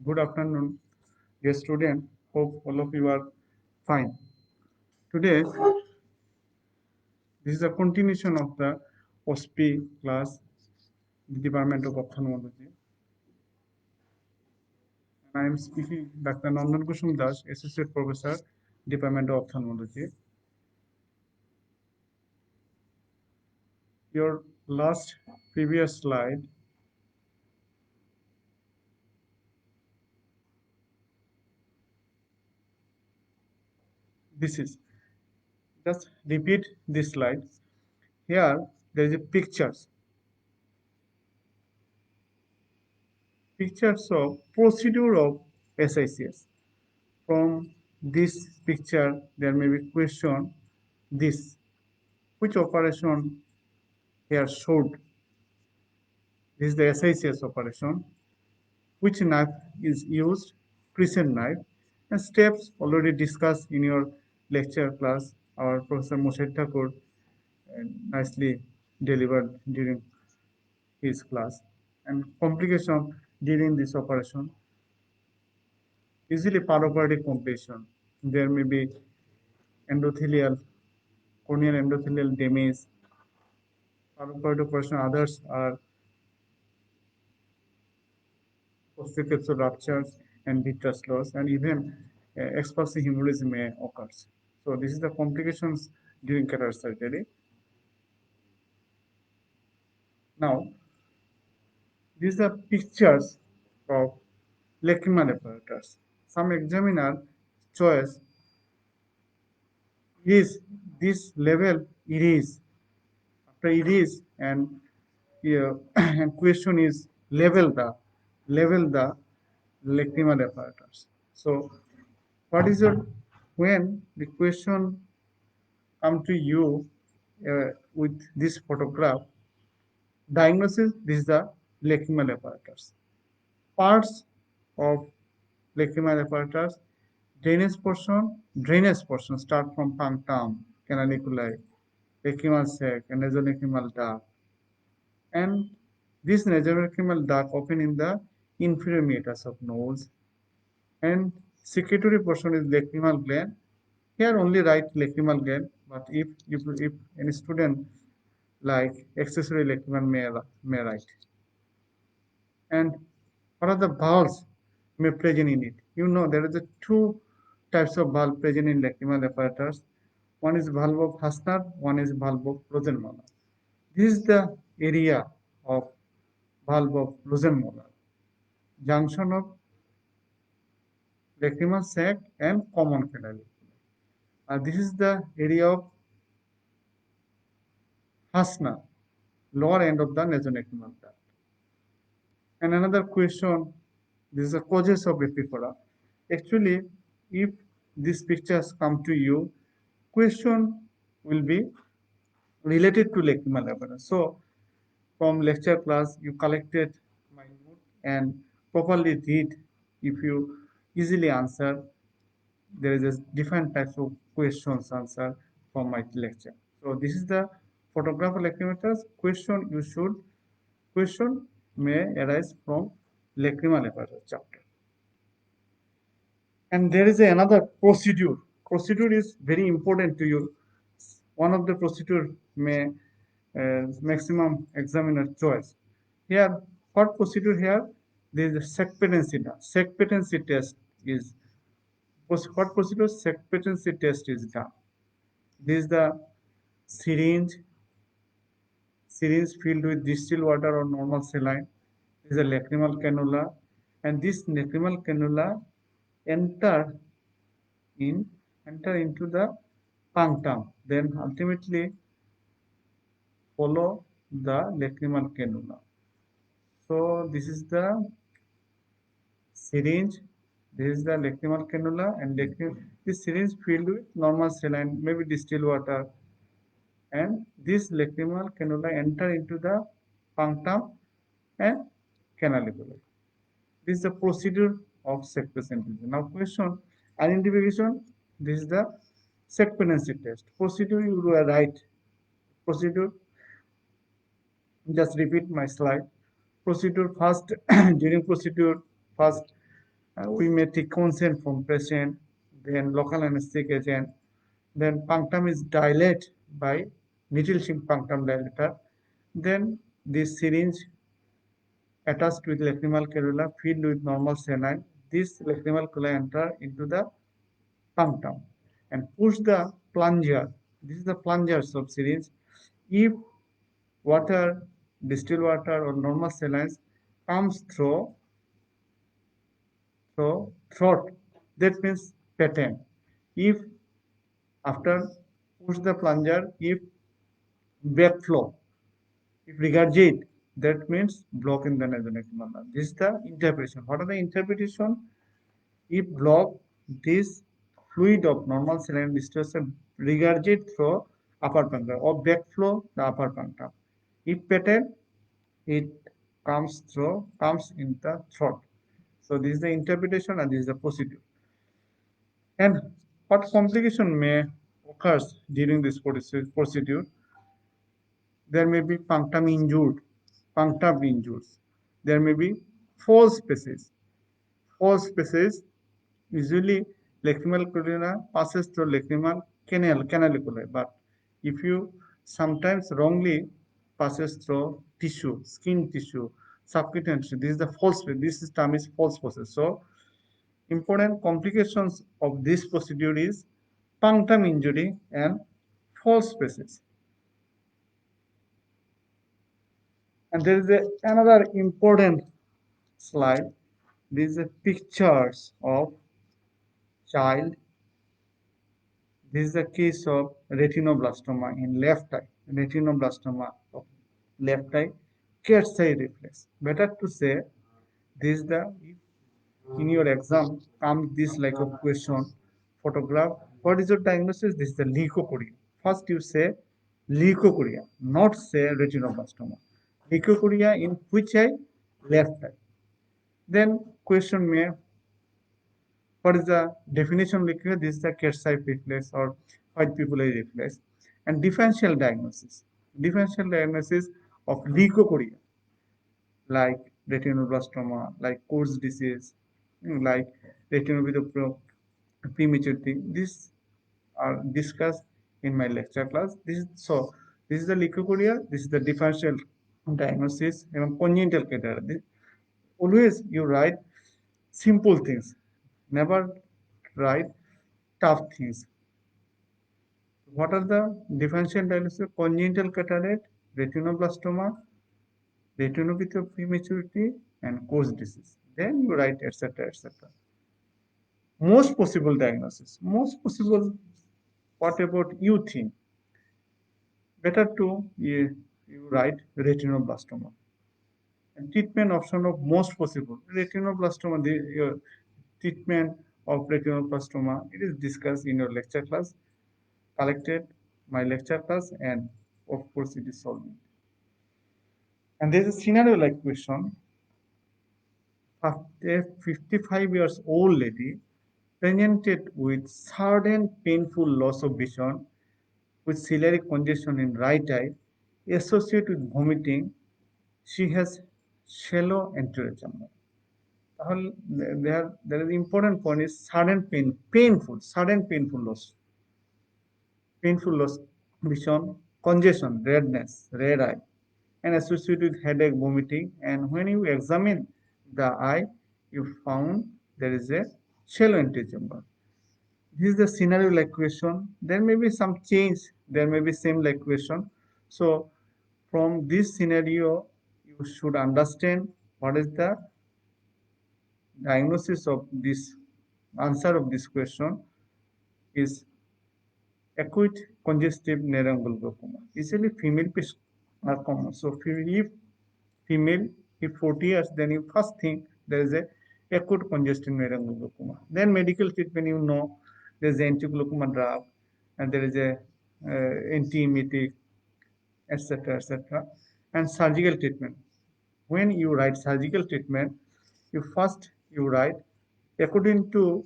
Good afternoon, dear student. Hope all of you are fine. Today, this is a continuation of the OSPI class, the Department of Ophthalmology. And I am speaking Dr. Nandan Kushum Das, Associate Professor, Department of Ophthalmology. Your last previous slide this is just repeat this slide. Here there is a pictures of procedure of SICS. From this picture there may be question this which operation here showed. This is the SICS operation. Which knife is used? Crescent knife. And steps already discussed in your lecture class. Our Professor Moshe Thakur nicely delivered during his class. And complication during this operation. Easily perioperatic complication. There may be endothelial, corneal endothelial damage. Perioperatic operation, others are posterior capsule ruptures and vitreous loss, and even expulsive hemorrhage may occur. So this is the complications during cataract surgery. Now, these are pictures of lacrimal apparatus. Some examiner choice is this level iris. After iris and and question is level the lacrimal apparatus. So what is your when the question come to you with this photograph diagnosis? This is the lacrimal apparatus. Parts of lacrimal apparatus: drainage portion start from punctum, canaliculi, lacrimal sac, and nasolacrimal duct. And this nasolacrimal duct open in the inferior meatus of nose, and secretory portion is lacrimal gland. Here only write lacrimal gland, but if any student like accessory lacrimal may write. And what are the valves may present in it? You know there are the two types of valve present in lacrimal apparatus. One is valve of Hasner, one is valve of Rosenmuller. This is the area of valve of Rosenmuller, junction of lacrimal sac and common canal. This is the area of Hasner, lower end of the nasolacrimal duct. And another question, this is the causes of epiphora. Actually, if these pictures come to you, question will be related to lacrimal apparatus. So, from lecture class, you collected my note and properly read. If you easily answer, there is a different types of questions answer from my lecture. So, this is the photograph of lacrimal question. Question may arise from lacrimal apparatus chapter. And there is another procedure. Procedure is very important to you. One of the procedure may maximum examiner choice. Here, what procedure here? There is a sec patency. Sec patency test is what procedure? Sec patency test is done. This is the syringe filled with distilled water or normal saline. This is a lacrimal cannula, and this lacrimal cannula enter into the punctum, then ultimately follow the lacrimal cannula. So this is the syringe, this is the lacrimal cannula, and this syringe filled with normal saline, maybe distilled water, and this lacrimal cannula enter into the punctum and canaliculi. This is the procedure of septicemia. Now question identification. This is the septicemia test. Procedure you will write. Procedure. Just repeat my slide. Procedure first during procedure first We may take consent from patient, then local anesthetic agent, then punctum is dilated by needle sink punctum dilator, then this syringe attached with lacrimal cannula filled with normal saline, this lacrimal cannula enter into the punctum and push the plunger. This is the plungers of syringe. If water, distilled water or normal saline comes through throat, that means patent. If after push the plunger, if backflow, if regurgitate, that means block in the nasonephral nerve. This is the interpretation. What are the interpretation? If block, this fluid of normal saline distribution regurgitate through upper punctum or backflow the upper punctum. If patent, it comes in the throat. So this is the interpretation and this is the procedure. And what complication may occur during this procedure? There may be punctum injured. There may be false spaces. False spaces usually lacrimal corona passes through lacrimal canaliculi, but if you sometimes wrongly passes through tissue, skin tissue, subcutaneous tissue, this is the false space. This term is false spaces. So important complications of this procedure is punctum injury and false spaces. And there is another important slide. These are pictures of child. This is the case of retinoblastoma in left eye. Retinoblastoma of left eye, cat's eye reflex. Better to say, this is the in your exam comes this like a question photograph. What is your diagnosis? This is the leukocoria. First you say leukocoria, not say retinoblastoma. Leukocoria in which eye? Left eye. Then question may, what is the definition of leukocoria? This is the cat's eye reflex or white people eye reflex. And differential diagnosis. Differential diagnosis of leukocoria like retinoblastoma, like Coats disease, like retinopathy prematurity. These are discussed in my lecture class. This is the leukocoria. This is the differential diagnosis and congenital cataract. Always you write simple things, never write tough things. What are the differential diagnosis? Congenital cataract, retinoblastoma, retinopathy of prematurity, and Coats disease. Then you write etc. etc. Most possible diagnosis. Most possible. What about you think? Better to you write retinoblastoma. And treatment option of most possible. Retinoblastoma, your treatment of retinoblastoma, it is discussed in your lecture class, collected my lecture class, and of course it is solved. And there is a scenario like question. A 55 years old lady presented with sudden painful loss of vision with ciliary congestion in right eye associated with vomiting. She has shallow anterior chamber. There is important point is sudden sudden painful loss, vision, congestion, redness, red eye, and associated with headache, vomiting. And when you examine the eye, you found there is a shallow anterior chamber. This is the scenario like question. There may be some change. There may be same like question. So from this scenario, you should understand what is the diagnosis of this answer of this question is acute congestive neurongulgocoma. Usually female patients are common. So if female, if 40 years, then you first think there is a acute congestive neurongulgocoma. Then medical treatment, you know, there is anti-glaucoma drug and there is a anti-emetic, etc., etc. And surgical treatment. When you write surgical treatment, you write according to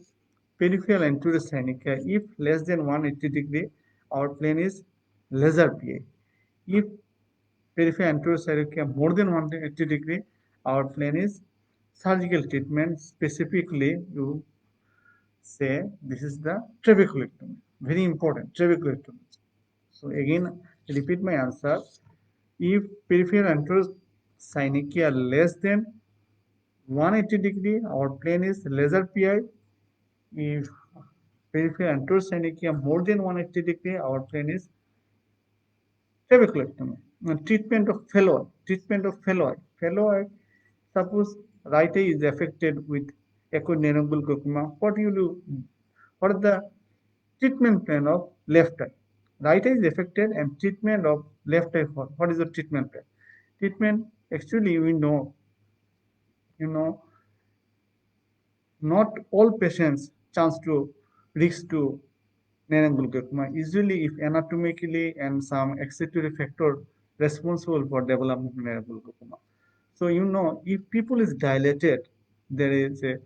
peripheral anterior synechiae, if less than 180 degree, our plane is laser PA. If peripheral anterior synechiae more than 180 degree, our plane is surgical treatment, specifically you say this is the trabeculectomy. Very important, trabeculectomy. So again, repeat my answer. If peripheral anterior synechia less than 180 degree, our plane is laser PI. If peripheral anterior synechia more than 180 degree, our plane is trabeculectomy. Treatment of fellow eye. Treatment of fellow eye. Fellow eye. Suppose right eye is affected with acute neurogenic glaucoma. What you do? What is the treatment plan of left eye? Right eye is affected and treatment of left eye. What is the treatment plan? Treatment actually we know, you know, not all patients chance to risk to neurogenic glaucoma. Usually, if anatomically and some accessory factor responsible for development of neurogenic glaucoma. So you know, if people is dilated, there is a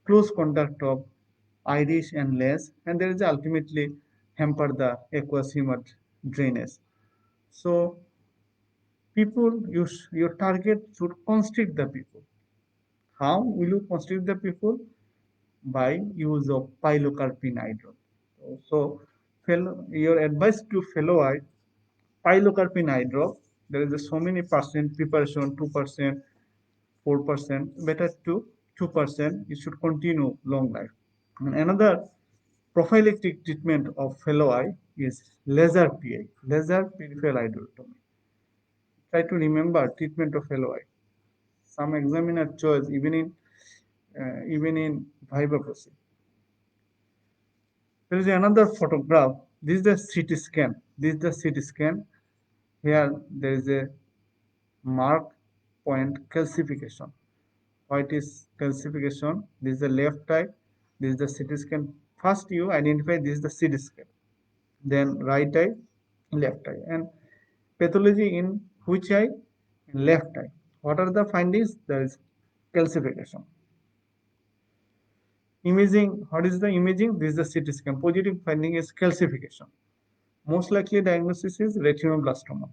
close contact of iris and lens, and there is ultimately hamper the aqueous humor drainage. So people use your target should constrict the people. How will you constrict the people? By use of pilocarpine eye drop. So your advice to fellow eye, pilocarpine eye drop, there is a so many percent preparation, 2%, 4%, better to 2%, it should continue long life. And another prophylactic treatment of fellow eye is laser PI, laser peripheral hydrotomy. Try to remember treatment of fellow eye. Some examiner choice even in Viva process. There is another photograph. This is the CT scan. This is the CT scan. Here there is a mark point calcification. What is calcification? This is the left eye. This is the CT scan. First you identify this is the CT scan. Then right eye, left eye. And pathology in which eye? In left eye. What are the findings? There is calcification. Imaging, what is the imaging? This is the CT scan. Positive finding is calcification. Most likely diagnosis is retinoblastoma.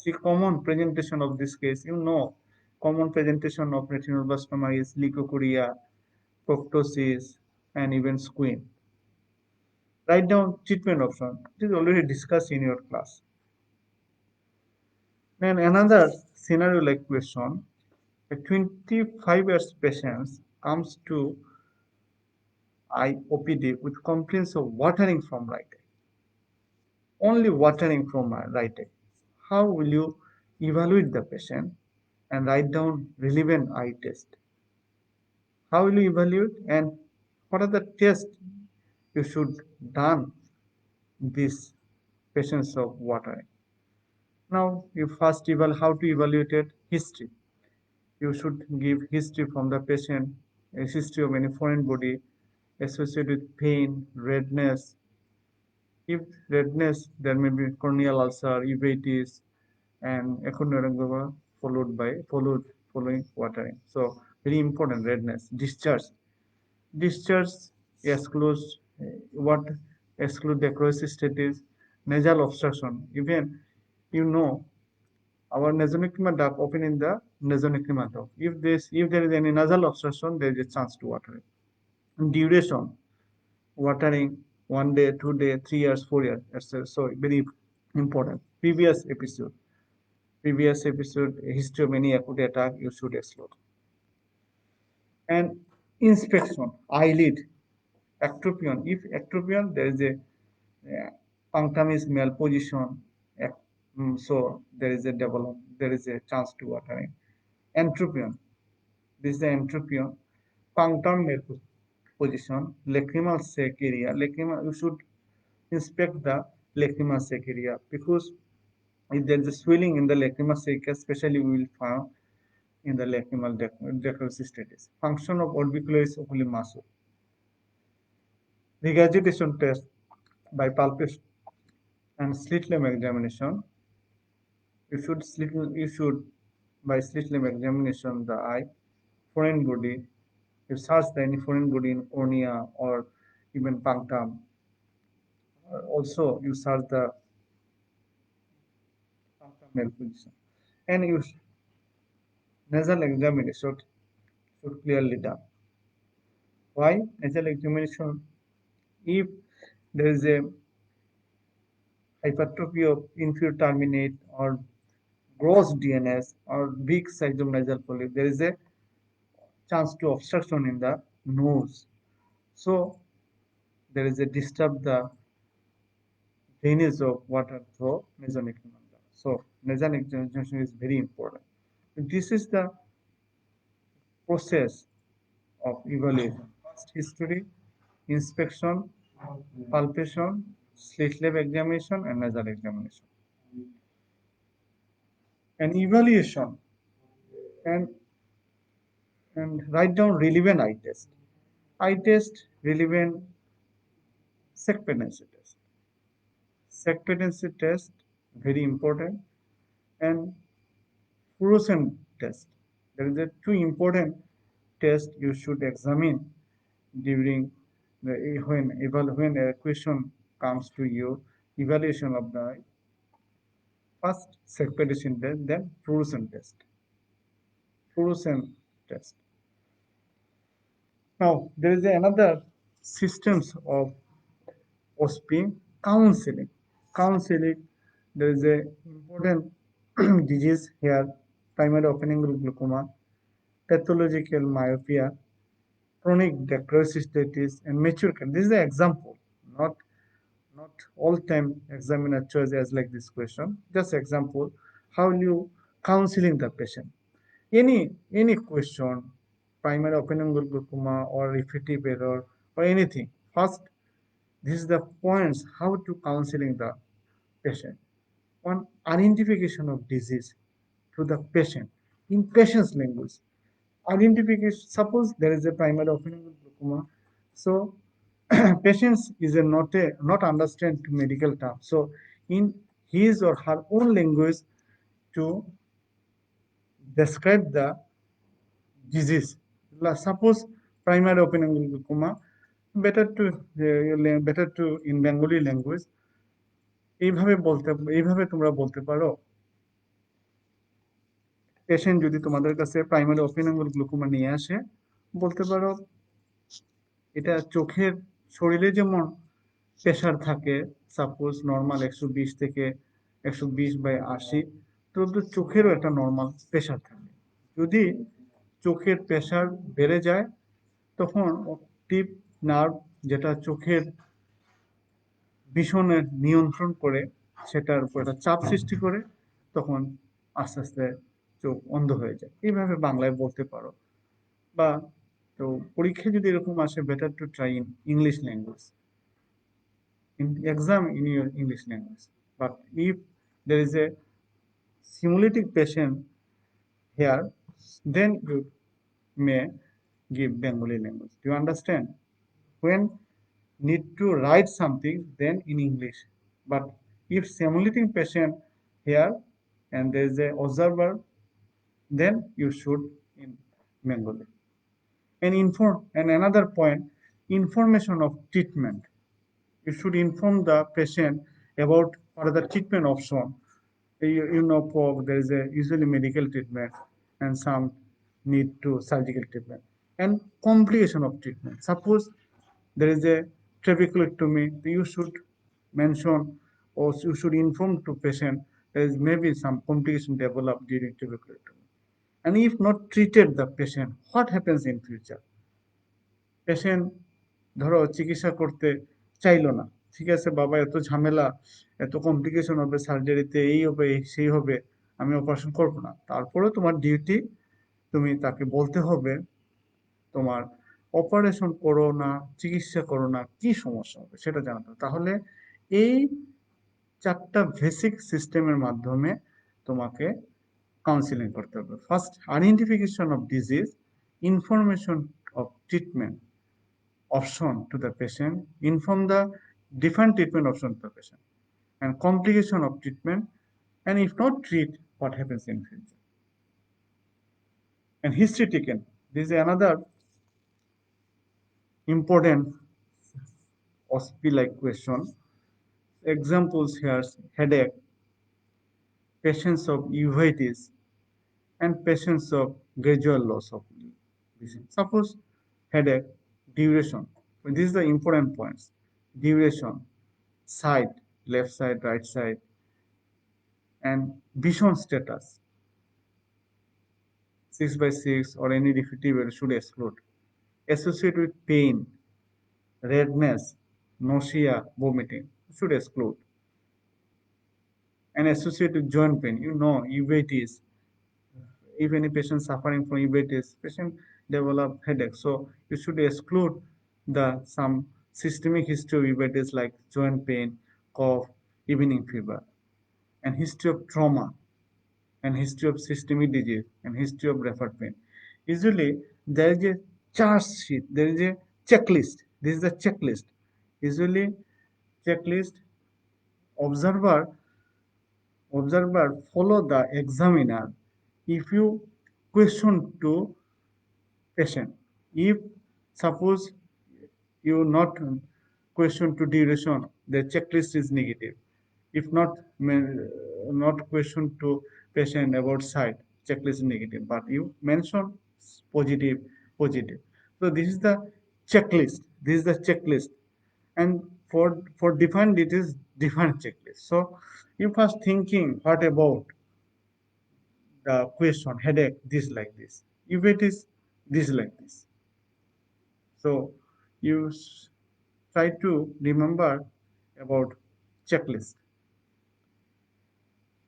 The common presentation of this case, you know, common presentation of retinoblastoma is leukocoria, proptosis, and even squint. Write down treatment option. It is already discussed in your class. Then another scenario like question, a 25 years patient comes to IOPD with complaints of watering from right eye. Only watering from right eye. How will you evaluate the patient and write down relevant eye test? How will you evaluate and what are the tests you should done this patients of watering? Now you first how to evaluate it? History. You should give history from the patient, a history of any foreign body associated with pain, redness. If redness, there may be corneal ulcer, uveitis, and echinodermoma following watering. So very important redness, discharge. Discharge excludes what exclude the acrosis nasal obstruction. Even you know our nasonephriema duct open in the nasonephriema duct. If there is any nasal obstruction, there is a chance to watering. Duration watering 1 day, 2 day, 3 years, 4 years, etc. So very important. Previous episode, history of any acute attack, you should exclude. And inspection, eyelid, ectropion. If ectropion, there is a punctum is malposition, so there is a there is a chance to watering. Entropion, this is the entropion. Punctum malposition, lacrimal sac area. Lacrimal, you should inspect the lacrimal sac area because if there is a swelling in the lacrimal sac, especially we will find in the lacrimal decrosis. Function of orbicularis oculi muscle. Regurgitation test by palpation and slit lamp examination. You should by slit lamp examination the eye, foreign body. You search the any foreign body in cornea or even punctum. Also, you search the punctum malposition. And you nasal examination should clearly done. Why? Nasal examination. If there is a hypertrophy of inferior terminate or gross DNS or big size of nasal polyp, there is a chance to obstruction in the nose. So there is a disturb the drainage of water through nasolacrimal duct. So nasal examination is very important. This is the process of evaluation. First history, inspection, palpation, slit lamp examination, and nasal examination. And evaluation and write down relevant eye test. Eye test relevant segmentation test. Segmentation test very important, and fluorescent test. There is a two important test you should examine during when a question comes to you evaluation of the eye. First segmentation test, then fluorescent test. Fluorescent test. Now there is another systems of OSP counseling. Counseling, there is a important disease here, primary open-angle glaucoma, pathological myopia, chronic dacryocystitis, and mature. This is an example, not not all time examiner choice as like this question. Just example, how you counseling the patient. Any question, primary open-angle glaucoma or refractive error or anything. First, this is the points how to counseling the patient. One, identification of disease to the patient in patient's language. Identification, suppose there is a primary open-angle glaucoma, so patients is not understand medical term, so in his or her own language to describe the disease. Suppose primary open-angle glaucoma, better to in Bengali language এইভাবে তোমরা বলতে পারো, patient যদি তোমাদের কাছে primary open-angle glaucoma নিয়ে আসে, বলতে পারো এটা চোখের শরীরে যেমন প্রেশার থাকে, সাপোজ নর্মাল 120 থেকে 120/80, তো চোখেরও একটা নর্মাল প্রেশার থাকে। যদি চোখের প্রেশার বেড়ে যায়, তখন অপটিক নার্ভ যেটা চোখের ভীষণের নিয়ন্ত্রণ করে, সেটার উপর একটা চাপ সৃষ্টি করে, তখন আস্তে আস্তে চোখ অন্ধ হয়ে যায়। এইভাবে বাংলায় বলতে পারো। বা তো পরীক্ষায় যদি এরকম আসে, better to try in English language, in exam in your English language. But if there is a simulating patient here, then you may give Bengali language. Do you understand? When need to write something, then in English. But if simulating patient here and there is a observer, then you should in Bengali. And another point, information of treatment. You should inform the patient about what are the treatment option. You know, there is a usually medical treatment and some need to surgical treatment and complication of treatment. Suppose there is a trabeculectomy, you should mention or you should inform to patient there is maybe some complication developed during trabeculectomy. And if not treated the patient, what happens in future? Patient ধরো চিকিৎসা করতে চাইলো না, ঠিক আছে বাবা, এত ঝামেলা, এত কমপ্লিকেশন হবে সার্জারিতে, এই হবে সেই হবে, আমি অপারেশন করবো না। তারপরে তোমার ডিউটি, তুমি তাকে বলতে হবে তোমার অপারেশন করো না, চিকিৎসা করো না, কি সমস্যা হবে সেটা জানাতে হবে। তাহলে এই চারটা বেসিক সিস্টেমের মাধ্যমে তোমাকে কাউন্সিলিং করতে হবে। First, identification of disease, information of treatment option to the patient, inform the different treatment option to the patient, and complication of treatment, and if not treat, what happens in future. And history taken. This is another important OSP-like question. Examples here: headache, patients of uveitis, and patients of gradual loss of limb. Suppose headache, duration. This is the important points. Duration, side, left side, right side, and vision status. 6 by 6 or any defective should exclude. Associated with pain, redness, nausea, vomiting should exclude. And associated with joint pain, uveitis. If any patient suffering from uveitis, patient develop headache. So you should exclude the some systemic history of uveitis like joint pain, cough, evening fever, and history of trauma, and history of systemic disease, and history of referred pain. Usually there is a chart sheet, there is a checklist. This is the checklist. Usually checklist observer follow the examiner if you question to patient. If suppose you not question to duration, the checklist is negative. If not question to patient about side, checklist is negative. But you mention positive, positive. So this is the checklist. This is the checklist, and for defined it is different checklist. So you first thinking what about the question headache this like this, if it is this like this. So you try to remember about checklist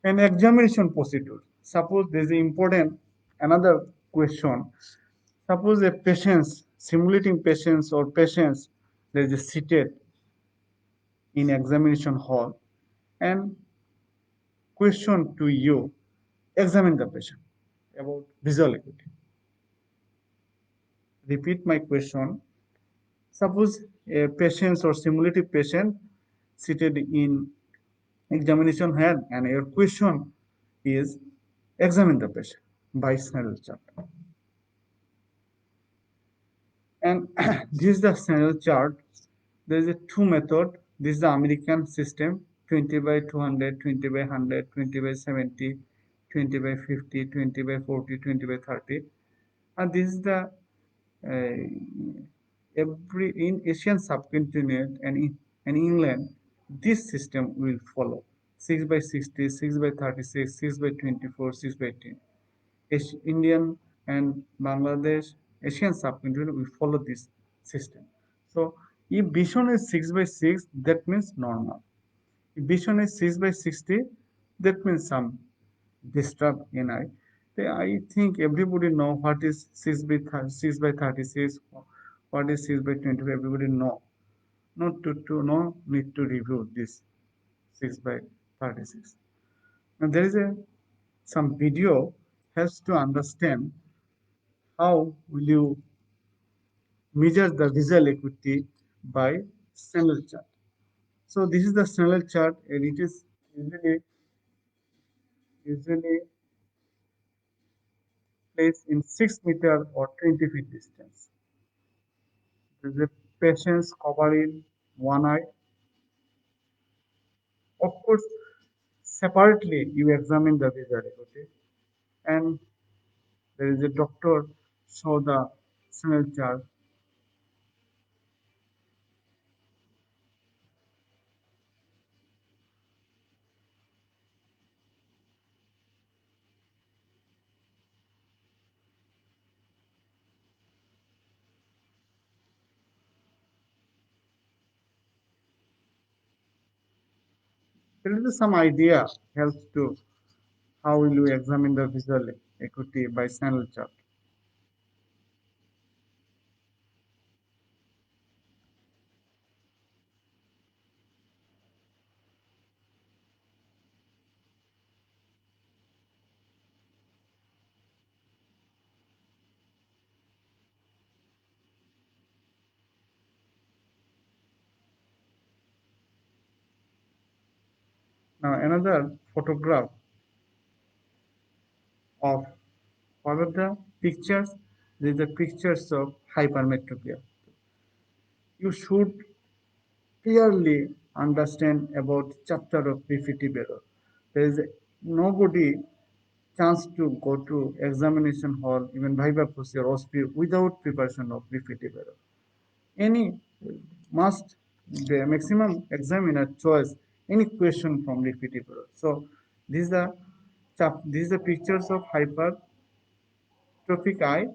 and examination procedure. Suppose there is an important another question. Suppose a patients simulating patients or patients there is a seated in examination hall and question to you, examine the patient about visual acuity. Repeat my question. Suppose a patient or simulative patient seated in examination hall and your question is examine the patient by Snellen chart. And this is the Snellen chart. There is a two method. This is the American system 20 by 200, 20 by 100, 20 by 70, 20 by 50, 20 by 40, 20 by 30. And this is the every in Asian subcontinent and England, this system will follow 6 by 60, 6 by 36, 6 by 24, 6 by 10. Indian and Bangladesh, Asian subcontinent will follow this system. So if vision is 6 by 6, that means normal. If vision is 6 by 60, that means some disturb in eye. I think everybody know what is 6 by 36, what is 6 by 25, everybody know. Not to know, need to review this 6 by 36. Now there is some video helps to understand how will you measure the visual acuity by Snellen chart. So this is the Snellen chart and it is usually placed in 6 meter or 20 feet distance. The patients covering one eye. Of course, separately you examine the visual acuity, and there is a doctor show the smell chart. There is some idea helps to how will you examine the visual acuity by Snell chart. Now another photograph of what are the pictures? These are the pictures of hypermetropia. You should clearly understand about chapter of reflective error. There is nobody chance to go to examination hall, even viva procedure, OSPE, without preparation of repeated error. Any must the maximum examiner choice any question from repeated error. So these are pictures of hypertrophic eye,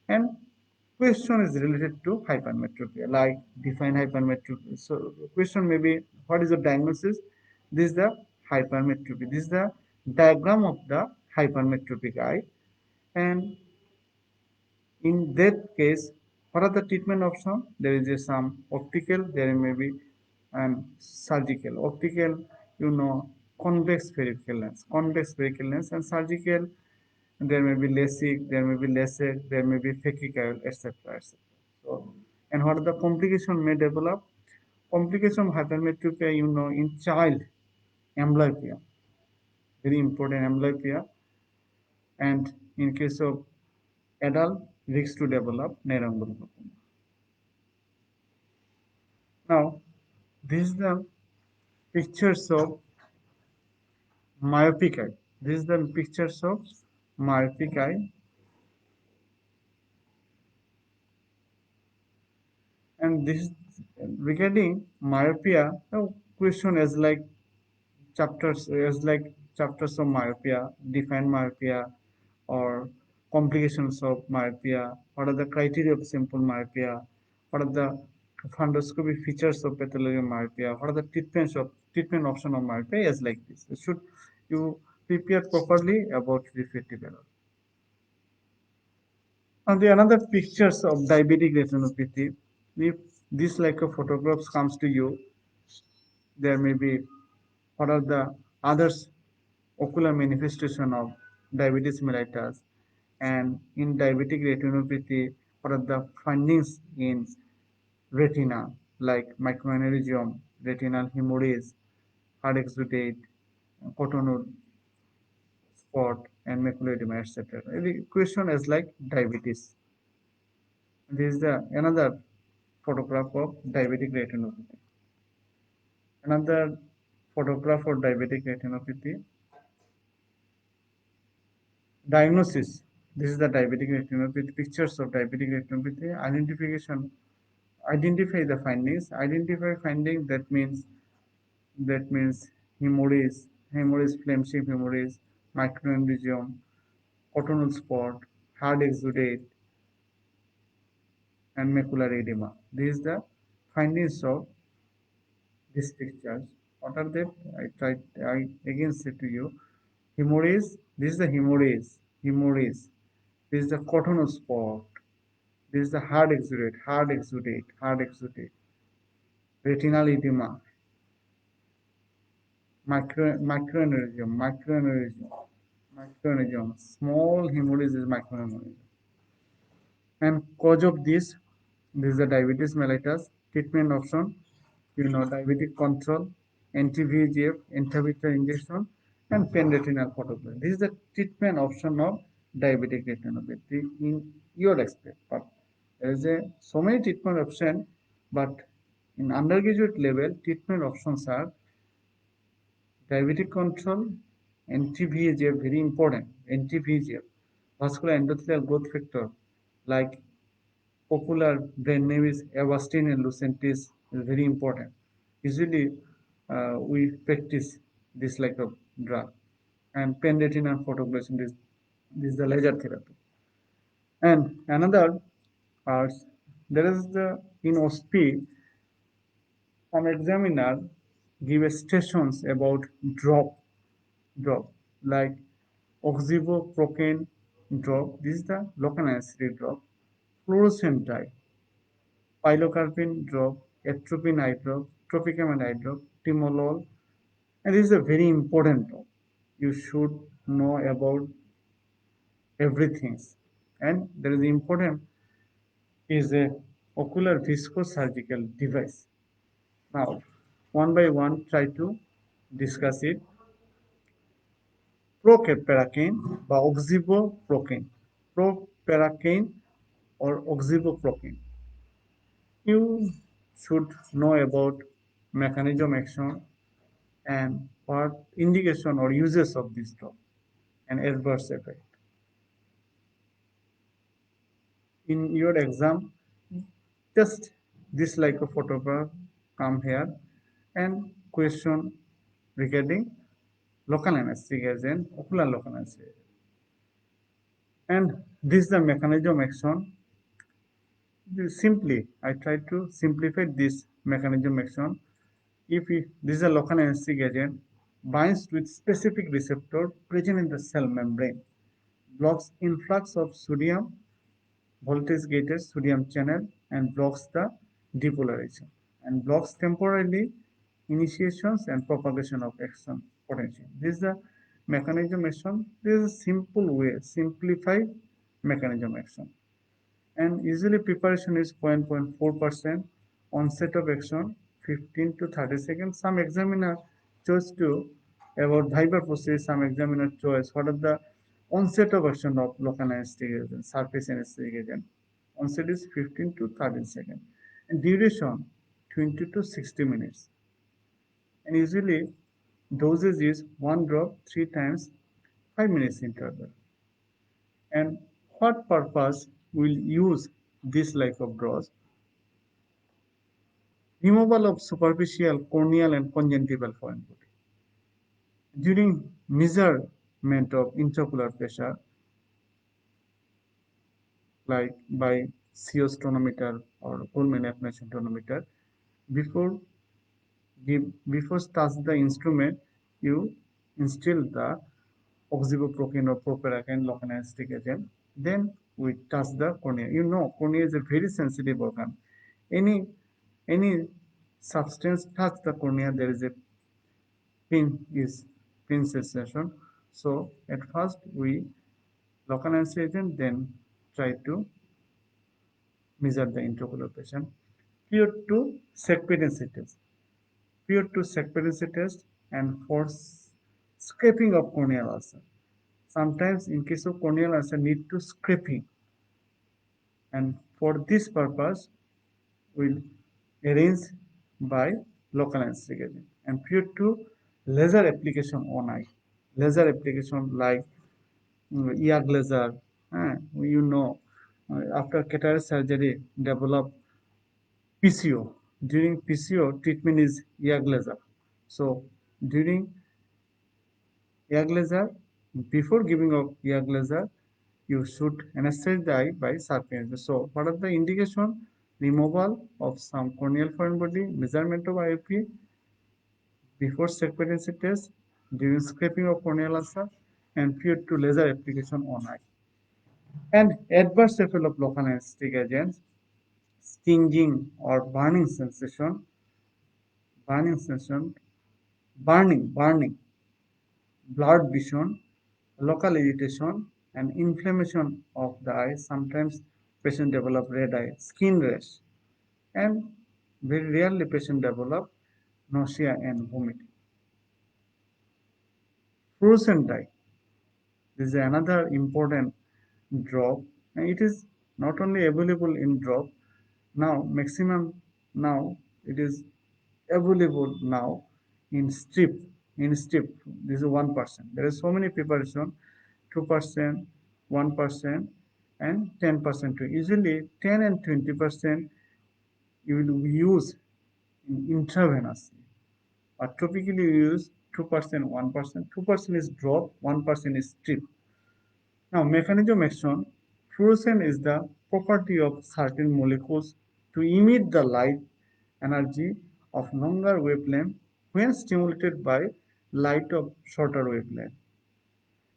and question is related to hypermetropia, like define hypermetropia. So question may be, what is the diagnosis? This is the hypermetropy. This is the diagram of the hypermetropic eye. And in that case, what are the treatment options? There is some optical, there may be and surgical. Optical, convex spherical lens. Convex spherical lens, and surgical, there may be LASIK, there may be LASIK, there may be phakic, etc. etc. So, and what are the complication may develop? Complication of hypermetropia, in child, amblyopia, very important amblyopia, and in case of adult, risks to develop narrow glaucoma. Now, this is the pictures of myopic eye. This is the pictures of myopic eye, and this is regarding myopia. Now, question is like chapters of myopia, define myopia, or complications of myopia. What are the criteria of simple myopia? What are the fundoscopy features of pathology of myopia? What are the treatment option of myopia? Is like this. Should you prepare properly about refractive error? And the another pictures of diabetic retinopathy. If this like a photographs comes to you, there may be, what are the others ocular manifestation of diabetes mellitus, and in diabetic retinopathy, what are the findings in retina, like microaneurysm, retinal hemorrhage, hard exudate, cotonou spot, and macular edema, etc. The question is like diabetes. This is the another photograph of diabetic retinopathy. Another photograph of diabetic retinopathy. Diagnosis. This is the diabetic retinopathy, pictures of diabetic retinopathy. Identification. Identify the findings. Identify finding, that means hemorrhage, flame shape hemorrhage, microaneurysm, cotonou spot, hard exudate, and macular edema. These are the findings of these pictures. What are they? I again say to you, hemorrhage. This is the hemorrhage. Hemorrhage. This is the cotonou spot. This is the hard exudate, retinal edema, microaneurysm, small hemorrhage is microaneurysm. And cause of this is the diabetes mellitus. Treatment option, diabetic control, anti-VEGF, intravitreal injection, and pen retinal photography. This is the treatment option of diabetic retinopathy in your aspect. But there is so many treatment options, but in undergraduate level, treatment options are diabetic control, anti-VEGF, very important, anti-VEGF, vascular endothelial growth factor, like popular brand name is Avastin and Lucentis, is very important. Usually, we practice this like a drug. And pen retinal photoglycation, this is the laser therapy. And another parts, there is the in OSP, some examiner give stations about drop like oxybuprofen drop. This is the local anesthetic drop. Fluorescent dye, pilocarpine drop, atropine eye drop, tropicamide eye drop, timolol, and this is a very important drop. You should know about everything. And there is important is a ocular viscosurgical device. Now, one by one, try to discuss it. Proparacaine বা oxybuprofen. Proparacaine or oxybuprofen. You should know about mechanism action and what indication or uses of this drug. and adverse effect. In your exam, just this like a photograph come here and question regarding local anesthetic agent, ocular local anesthetic. And this is the mechanism action. Simply, I try to simplify this mechanism action. If this is a local anesthetic agent, binds with specific receptor present in the cell membrane, blocks influx of sodium, voltage gated sodium channel, and blocks the depolarization, and blocks temporarily initiations and propagation of action potential. This is the mechanism action. This is a simple way, simplified mechanism action. And usually preparation is 0.4%, onset of action 15 to 30 seconds. Some examiner chose to about Viber process, some examiner choice what are the onset of action of local anesthetic agent, surface anesthetic agent. Onset is 15 to 30 seconds. And duration 20 to 60 minutes. And usually dosage is one drop 3 times 5 minutes interval. And what purpose will use this like of draws? Removal of superficial corneal and conjunctival foreign body. During measurement of intraocular pressure, like by CO tonometer or Coleman apnea tonometer, before before touch the instrument, you instill the oxybuprofen or proparacaine local anesthetic agent. Then we touch the cornea. You know, cornea is a very sensitive organ. Any any substance touch the cornea, there is a pin is pin sensation. So at first we local anesthetic agent, then try to measure the intraocular pressure. Prior to secpedency test. Prior to secpedency test and for scraping of corneal ulcer. Sometimes in case of corneal ulcer need to scraping, and for this purpose we'll arrange by local anesthetic agent. And prior to laser application on eye. Laser application like ear laser, you know, after cataract surgery develop PCO. During PCO treatment is ear laser. So during ear laser, before giving of ear laser, you should anesthetize the eye by surface. So what are the indication? Removal of some corneal foreign body, measurement of IOP before secpedency test, during scraping of corneal ulcer, and prior to laser application on eye. And adverse effect of local anesthetic agents, stinging or burning sensation, burning, blurred vision, local irritation, and inflammation of the eye. Sometimes patient develop red eye, skin rash, and very rarely patient develop nausea and vomiting. Fluorescent dye. This is another important drop, and it is not only available in drop now, maximum now it is available now in strip. In strip, this is 1%. There is so many preparation, 2%, 1%, and 10% too. Usually 10 and 20% you will use in intravenously, or typically you use 2%, 1%. 2% is drop, 1% is strip. Now, mechanism action. Fluorescence is the property of certain molecules to emit the light energy of longer wavelength when stimulated by light of shorter wavelength.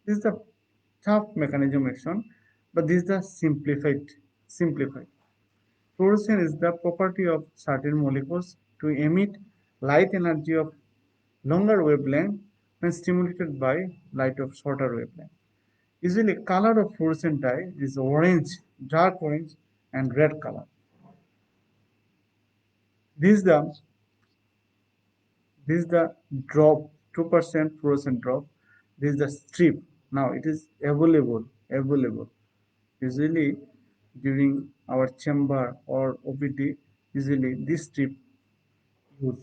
This is the tough mechanism action, but this is the simplified. Fluorescence is the property of certain molecules to emit light energy of longer wavelength when stimulated by light of shorter wavelength. Usually color of fluorescent dye is orange, dark orange, and red color. This is the this is the drop, 2% fluorescent drop. This is the strip. Now it is available. Usually during our chamber or OPD, usually this strip used.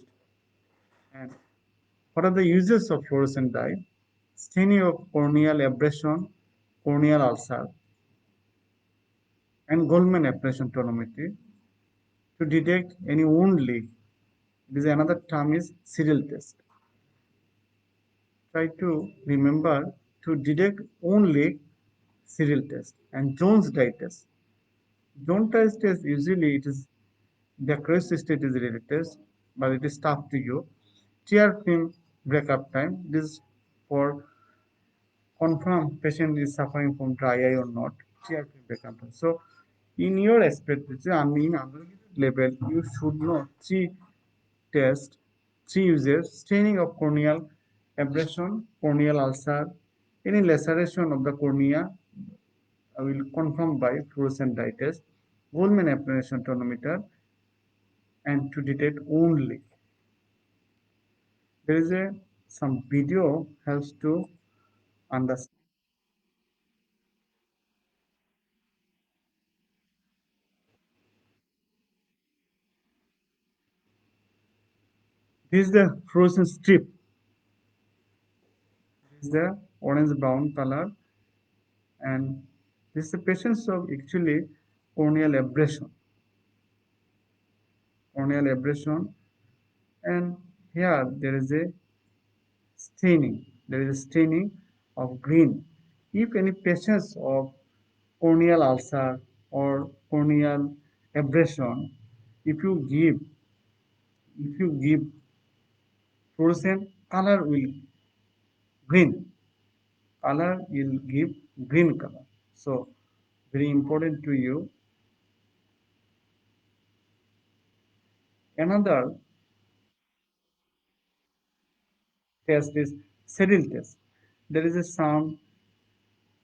And what are the uses of fluorescent dye? staining of corneal abrasion, corneal ulcer, and Goldman abrasion tonometry to detect any wound leak. This another term is serial test. Try to remember to detect wound leak serial test and Jones dye test. Jones dye test usually it is the curiosity state is related test, but it is tough to you. Tear film breakup time. This is for confirm patient is suffering from dry eye or not. Tear film breakup time. So in your expectation, I mean, level, you should know three tests, three uses, staining of corneal abrasion, corneal ulcer, any laceration of the cornea will confirm by fluorescent dye test, Goldman aberration tonometer, and to detect only. There is a some video helps to understand. This is the frozen strip. This is the orange brown color, and this is the patients of actually corneal abrasion. Corneal abrasion, and here there is a staining. There is a staining of green. If any patients of corneal ulcer or corneal abrasion, if you give if you give fluorescent color will green, color will give green color. So very important to you. Another test is Sedil test. There is a some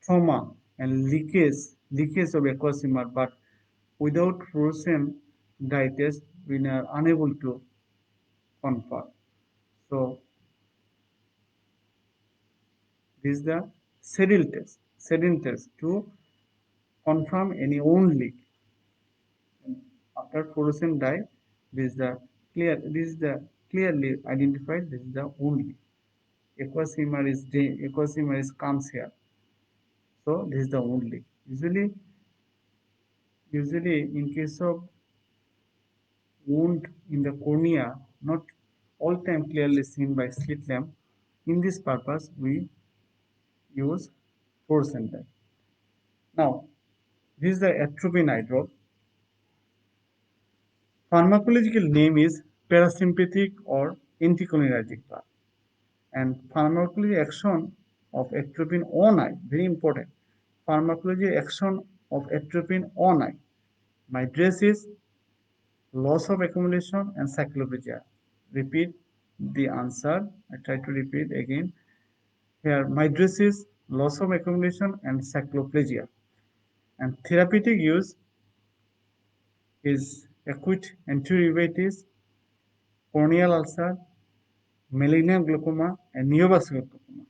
trauma and leakage of aqueous humor, but without fluorescent dye test, we are unable to confirm. So this is the Sedil test to confirm any wound leak. After fluorescent dye, this is the clearly identified. This is the wound leak. Aqueous humor is comes here. So this is the wound leak. Usually in case of wound in the cornea, not all time clearly seen by slit lamp. In this purpose, we use fluorescent dye. Now, this is the atropine eye drop. Pharmacological name is parasympathetic or anticholinergic drug. And pharmacology action of atropine on eye, very important. Pharmacology action of atropine on eye. Mydriasis, loss of accumulation, and cycloplegia. Repeat the answer. I try to repeat again. Here, mydriasis, loss of accumulation, and cycloplegia. And therapeutic use is acute anterior corneal ulcer, malignant glaucoma, and neovascular glaucoma.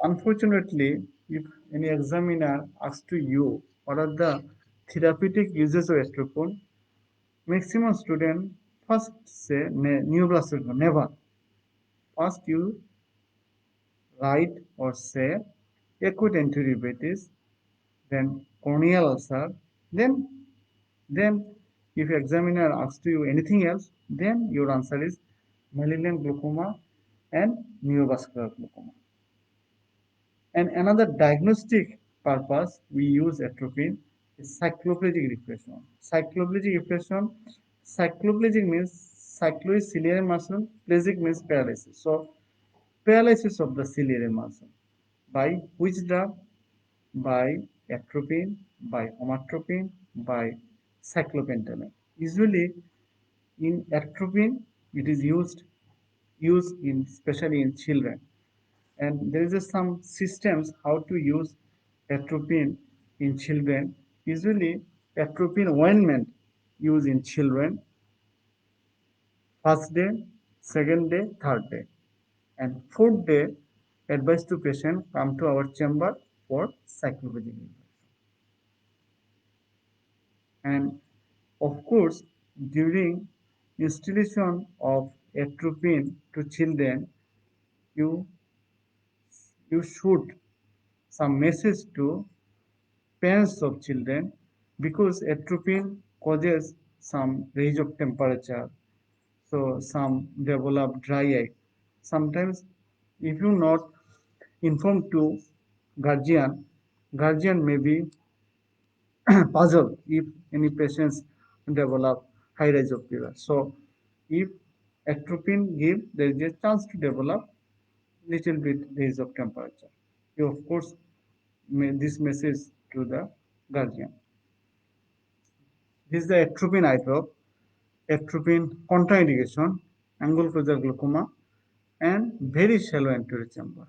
Unfortunately, if any examiner asks to you what are the therapeutic uses of atropine, maximum student first say neovascular, never. First you write or say acute anterior then corneal ulcer, then if examiner asks you anything else, then your answer is malignant glaucoma and neovascular glaucoma. And another diagnostic purpose we use atropine is cycloplegic repression. Cycloplegic means cyclo is ciliary muscle, plegic means paralysis. So paralysis of the ciliary muscle. By which drug? By atropine, by homatropine, by cyclopentamine. Usually in atropine, it is used in especially in children. And there is some systems how to use atropine in children. Usually atropine ointment used in children first day, second day, third day, and fourth day advice to patient come to our chamber for psychology. And of course, during installation of atropine to children, you you should some message to parents of children because atropine causes some range of temperature, so some develop dry eye. Sometimes if you not inform to guardian, guardian may be puzzled if any patients develop high rise of fever. So if atropine give, there is a chance to develop little bit rise of temperature. You of course this message to the guardian. This is the atropine eye drop, atropine contraindication, angle-closure glaucoma, and very shallow anterior chamber.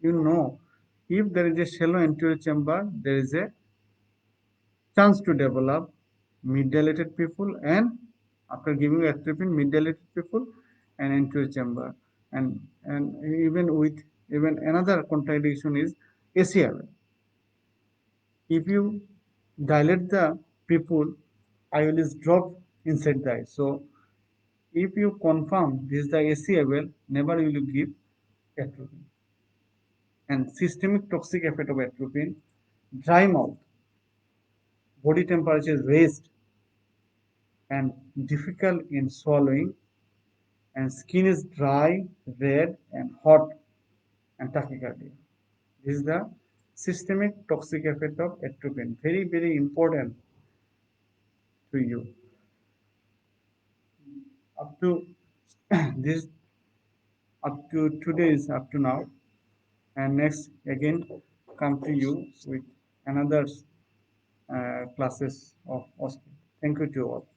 You know, if there is a shallow anterior chamber, there is a chance to develop mid-dilated people, and after giving atropine, mid-dilated people and anterior chamber, and even with even another contraindication is ACR. If you dilate the pupil, eye will drop inside the eye. So if you confirm this is the ACL, never will you give atropine. And systemic toxic effect of atropine, dry mouth, body temperature is raised and difficult in swallowing, and skin is dry, red, and hot, and tachycardia. This is the systemic toxic effect of atropine. Very, very important to you. Up to this, up to today is up to now, and next again come to you with another classes of OSCE. Thank you to all.